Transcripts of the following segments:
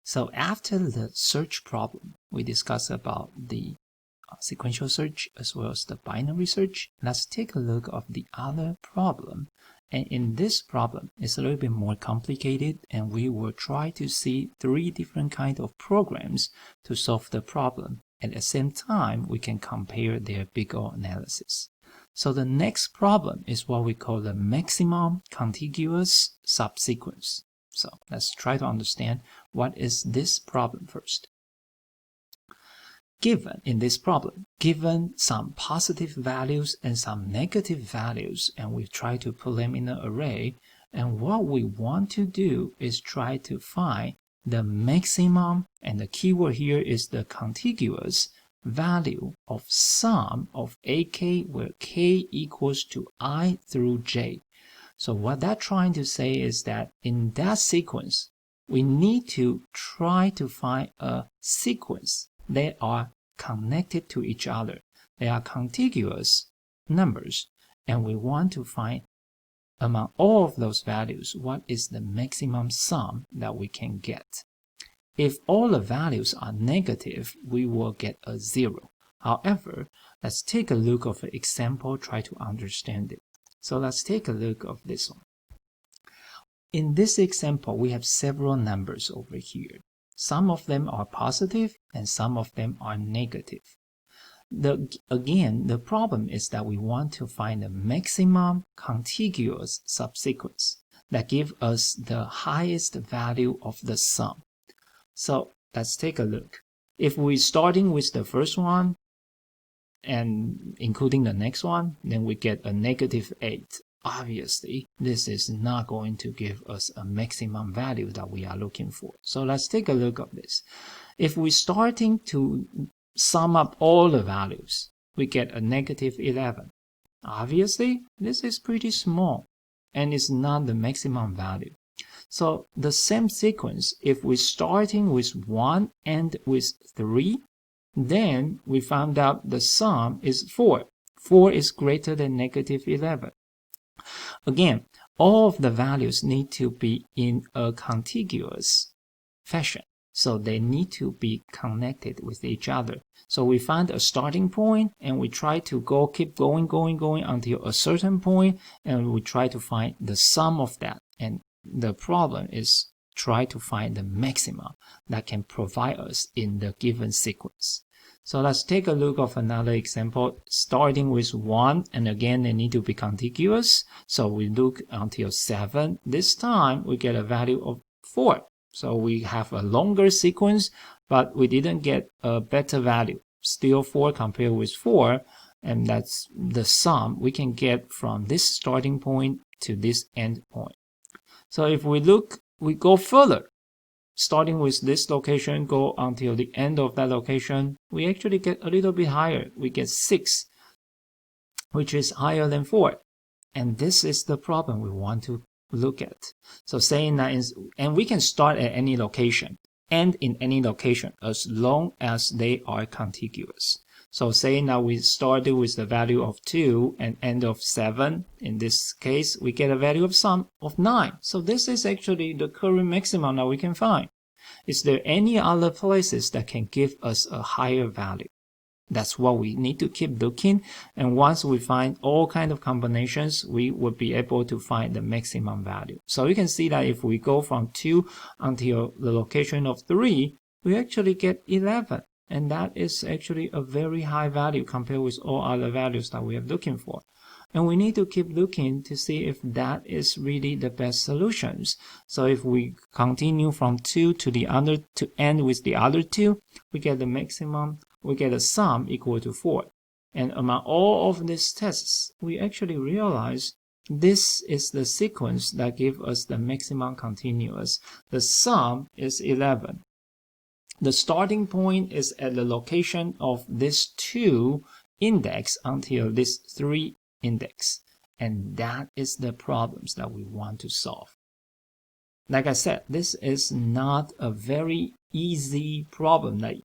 So after the search problem, we discussed about the sequential search as well as the binary search. Let's take a look of the other problem. And in this problem, it's a little bit more complicated, and we will try to see 3 different kinds of programs to solve the problem. At the same time, we can compare their big O analysis. So the next problem is what we call the maximum contiguous subsequence. So let's try to understand what is this problem first. In this problem, given some positive values and some negative values, and we try to put them in an array, and what we want to do is try to find the maximum, and the keyword here is the contiguous value of sum of AK where K equals to I through J. So what that's trying to say is that in that sequence, we need to try to find a sequence that are connected to each other. They are contiguous numbers, and we want to find among all of those values what is the maximum sum that we can get. If all the values are negative, we will get a 0. However, let's take a look of an example, try to understand it. So let's take a look of this one. In this example, we have several numbers over here. Some of them are positive and some of them are negative. Again, the problem is that we want to find the maximum contiguous subsequence that gives us the highest value of the sum. So let's take a look. If we're starting with the first one and including the next one, then we get a negative 8. Obviously, this is not going to give us a maximum value that we are looking for. So let's take a look at this. If we're starting to sum up all the values, we get a negative 11. Obviously, this is pretty small and it's not the maximum value. So the same sequence, if we're starting with 1 and with 3, then we found out the sum is 4. 4 is greater than negative 11. Again, all of the values need to be in a contiguous fashion. So they need to be connected with each other. So we find a starting point and we try to keep going until a certain point, and we try to find the sum of that. And the problem is try to find the maximum that can provide us in the given sequence. So let's take a look of another example, starting with 1, and again they need to be contiguous. So we look until 7. This time we get a value of 4. So we have a longer sequence, but we didn't get a better value. Still 4 compared with 4, and that's the sum we can get from this starting point to this end point. So if we go further, starting with this location, go until the end of that location, we actually get a little bit higher. We get 6, which is higher than 4. And this is the problem we want to look at. So saying that and we can start at any location, end in any location, as long as they are contiguous. So saying that we started with the value of 2 and end of 7, in this case, we get a value of sum of 9. So this is actually the current maximum that we can find. Is there any other places that can give us a higher value? That's what we need to keep looking. And once we find all kinds of combinations, we will be able to find the maximum value. So you can see that if we go from 2 until the location of 3, we actually get 11. And that is actually a very high value compared with all other values that we are looking for. And we need to keep looking to see if that is really the best solutions. So if we continue from 2 to end with the other 2, we get the maximum, we get a sum equal to 4. And among all of these tests, we actually realize this is the sequence that gives us the maximum continuous. The sum is 11. The starting point is at the location of this 2 index until this 3 index. And that is the problems that we want to solve. Like I said, this is not a very easy problem, like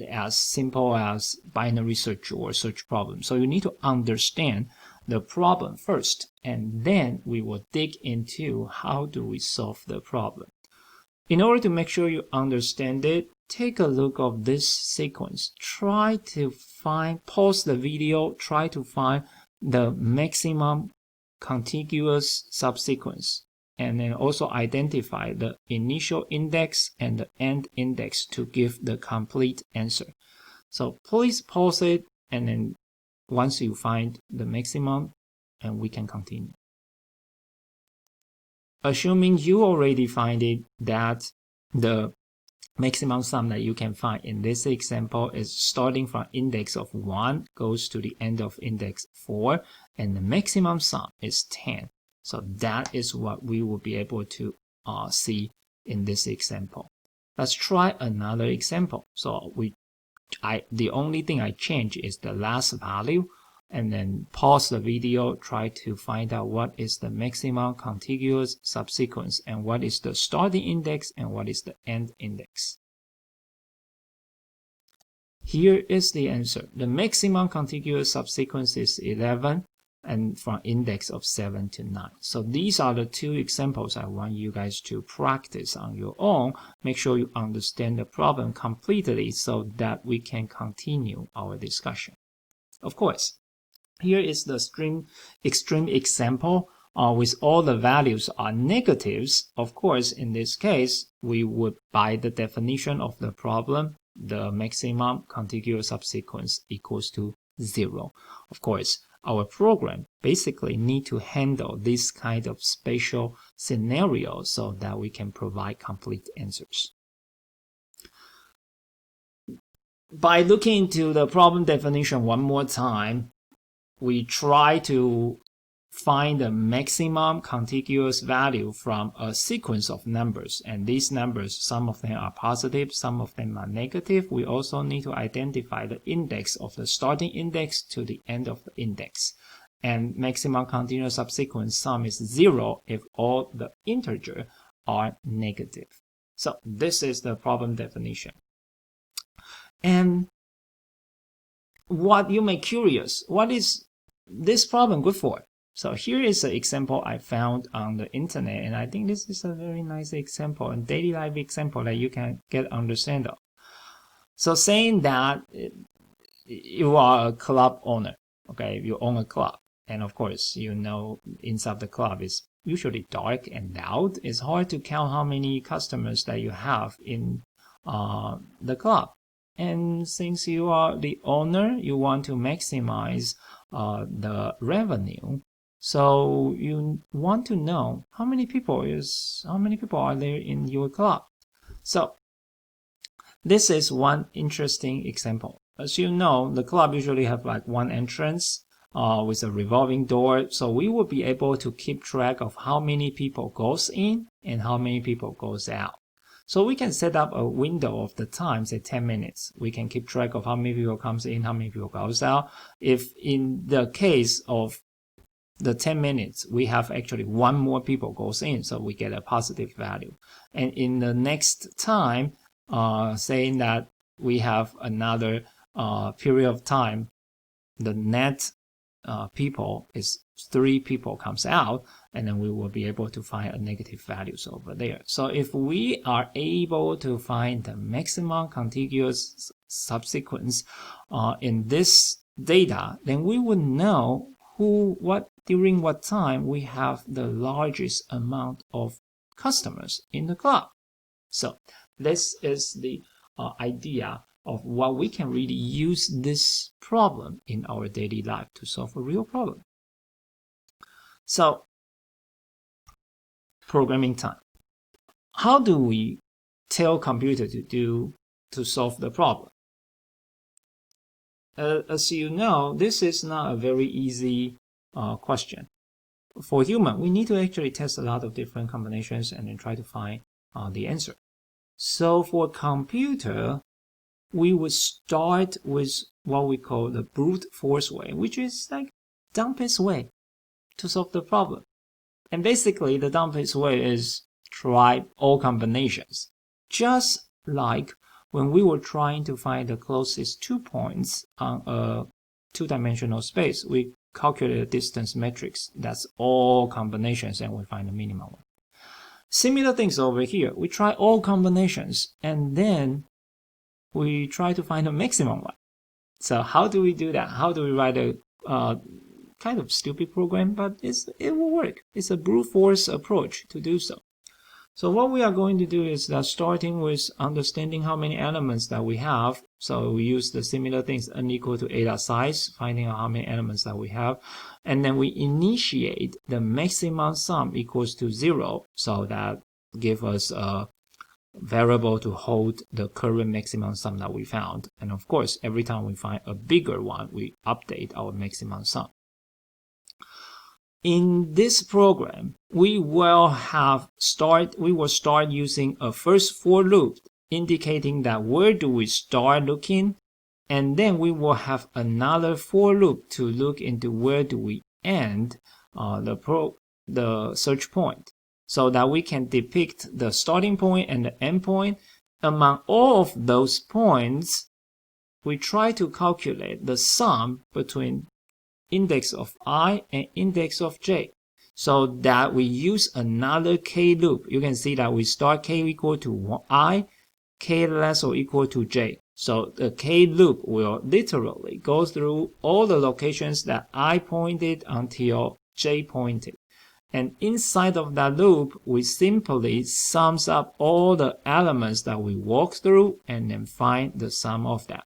as simple as binary search or search problem. So you need to understand the problem first, and then we will dig into how do we solve the problem. In order to make sure you understand it, take a look of this sequence. Try to pause the video, try to find the maximum contiguous subsequence, and then also identify the initial index and the end index to give the complete answer. So please pause it, and then once you find the maximum, and we can continue. Assuming you already find it, that the maximum sum that you can find in this example is starting from index of 1 goes to the end of index 4, and the maximum sum is 10. So that is what we will be able to see in this example. Let's try another example. So the only thing I change is the last value, and then pause the video, try to find out what is the maximum contiguous subsequence and what is the starting index and what is the end index. Here is the answer. The maximum contiguous subsequence is 11 and from index of 7 to 9. So these are the two examples I want you guys to practice on your own. Make sure you understand the problem completely so that we can continue our discussion. Of course, here is the extreme example with all the values are negatives. Of course, in this case, we would, by the definition of the problem, the maximum contiguous subsequence equals to 0. Of course, our program basically need to handle this kind of spatial scenario so that we can provide complete answers. By looking into the problem definition one more time, we try to find the maximum contiguous value from a sequence of numbers. And these numbers, some of them are positive, some of them are negative. We also need to identify the index of the starting index to the end of the index. And maximum continuous subsequence sum is 0 if all the integers are negative. So this is the problem definition. And what you may curious, what is this problem good for? So here is an example I found on the internet, and I think this is a very nice example, a daily life example that you can get understand of. So saying that you are a club owner, okay, you own a club, and of course, you know, inside the club is usually dark and loud. It's hard to count how many customers that you have in the club. And since you are the owner, you want to maximize the revenue. So you want to know how many people are there in your club. So this is one interesting example. As you know, the club usually have like one entrance with a revolving door. So we will be able to keep track of how many people goes in and how many people goes out. So we can set up a window of the time, say 10 minutes. We can keep track of how many people comes in, how many people goes out. If in the case of the 10 minutes, we have actually one more people goes in, so we get a positive value. And in the next time, saying that we have another period of time, the net people is 3 people comes out, and then we will be able to find a negative values over there. So if we are able to find the maximum contiguous subsequence in this data, then we would know during what time we have the largest amount of customers in the club. So this is the idea of what we can really use this problem in our daily life to solve a real problem. So, programming time. How do we tell computer to solve the problem? As you know, this is not a very easy question. For human, we need to actually test a lot of different combinations and then try to find the answer. So for computer, we would start with what we call the brute force way, which is like dumbest way to solve the problem. And basically, the dumbest way is try all combinations. Just like when we were trying to find the closest 2 points on a 2-dimensional space, we calculate a distance matrix. That's all combinations, and we find the minimum one. Similar things over here. We try all combinations and then we try to find the maximum one. So how do we do that? How do we write a kind of stupid program, but it will work. It's a brute force approach to do so. So what we are going to do is that starting with understanding how many elements that we have. So we use the similar things, n equal to a size, finding out how many elements that we have. And then we initiate the maximum sum equals to 0. So that gives us a variable to hold the current maximum sum that we found. And of course, every time we find a bigger one, we update our maximum sum. In this program, we will start using a first for loop indicating that where do we start looking, and then we will have another for loop to look into where do we end the search point, so that we can depict the starting point and the end point. Among all of those points, we try to calculate the sum between index of I and index of j, so that we use another k loop. You can see that we start k equal to I, k less or equal to j. So the k loop will literally go through all the locations that I pointed until j pointed. And inside of that loop, we simply sums up all the elements that we walk through and then find the sum of that.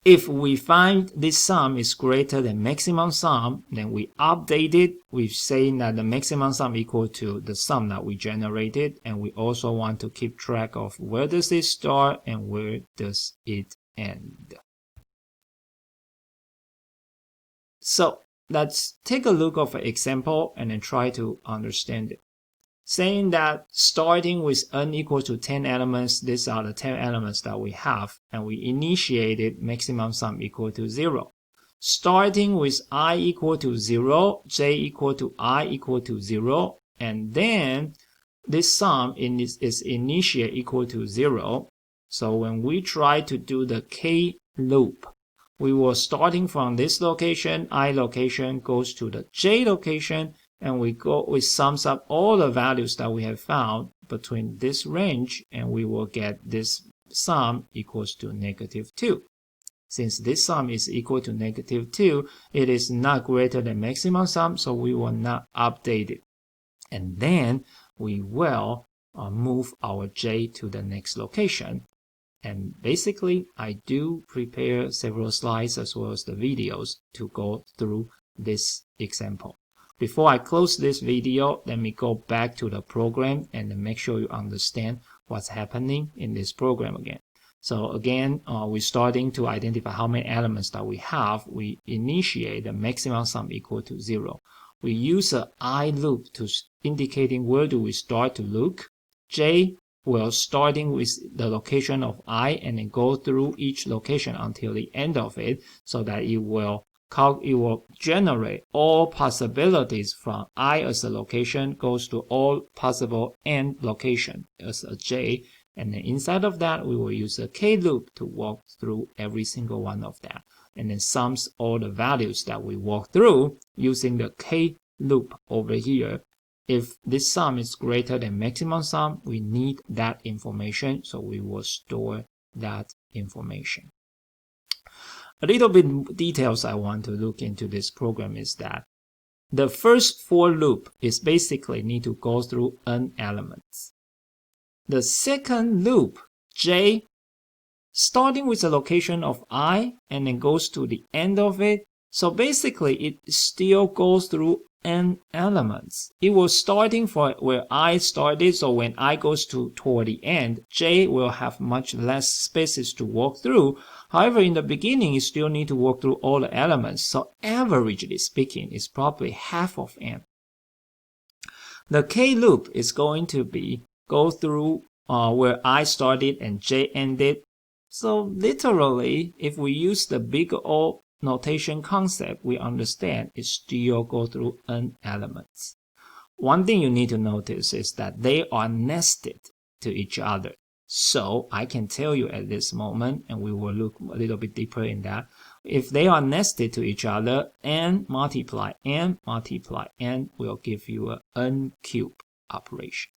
If we find this sum is greater than maximum sum, then we update it with saying that the maximum sum equal to the sum that we generated, and we also want to keep track of where does it start and where does it end. So let's take a look at an example and then try to understand it. Saying that starting with n equals to 10 elements, these are the 10 elements that we have, and we initiated maximum sum equal to 0. Starting with I equal to 0, j equal to I equal to 0, and then this sum is initiate equal to 0. So when we try to do the k loop, we were starting from this location, I location goes to the j location, and we sums up all the values that we have found between this range, and we will get this sum equals to -2. Since this sum is equal to -2, it is not greater than maximum sum, so we will not update it. And then we will move our j to the next location. And basically, I do prepare several slides as well as the videos to go through this example. Before I close this video, let me go back to the program and make sure you understand what's happening in this program again. So again, we're starting to identify how many elements that we have. We initiate the maximum sum equal to 0. We use a I loop to indicating where do we start to look. J will starting with the location of I and then go through each location until the end of it, so that it will generate all possibilities from I as a location goes to all possible end location as a j, and then inside of that we will use a k loop to walk through every single one of that, and then sums all the values that we walk through using the k loop over here. If this sum is greater than maximum sum, we need that information, so we will store that information. A little bit details I want to look into this program is that the first for loop is basically need to go through n elements. The second loop, j, starting with the location of I and then goes to the end of it. So basically it still goes through n elements. It was starting for where I started, so when I goes toward the end, j will have much less spaces to walk through. However, in the beginning, you still need to walk through all the elements, so averagely speaking, it's probably half of n. The k loop is going to go through where I started and j ended. So literally, if we use the big O notation concept, we understand it still go through n elements. One thing you need to notice is that they are nested to each other. So I can tell you at this moment, and we will look a little bit deeper in that, If they are nested to each other, n multiply n will give you an n cube operation.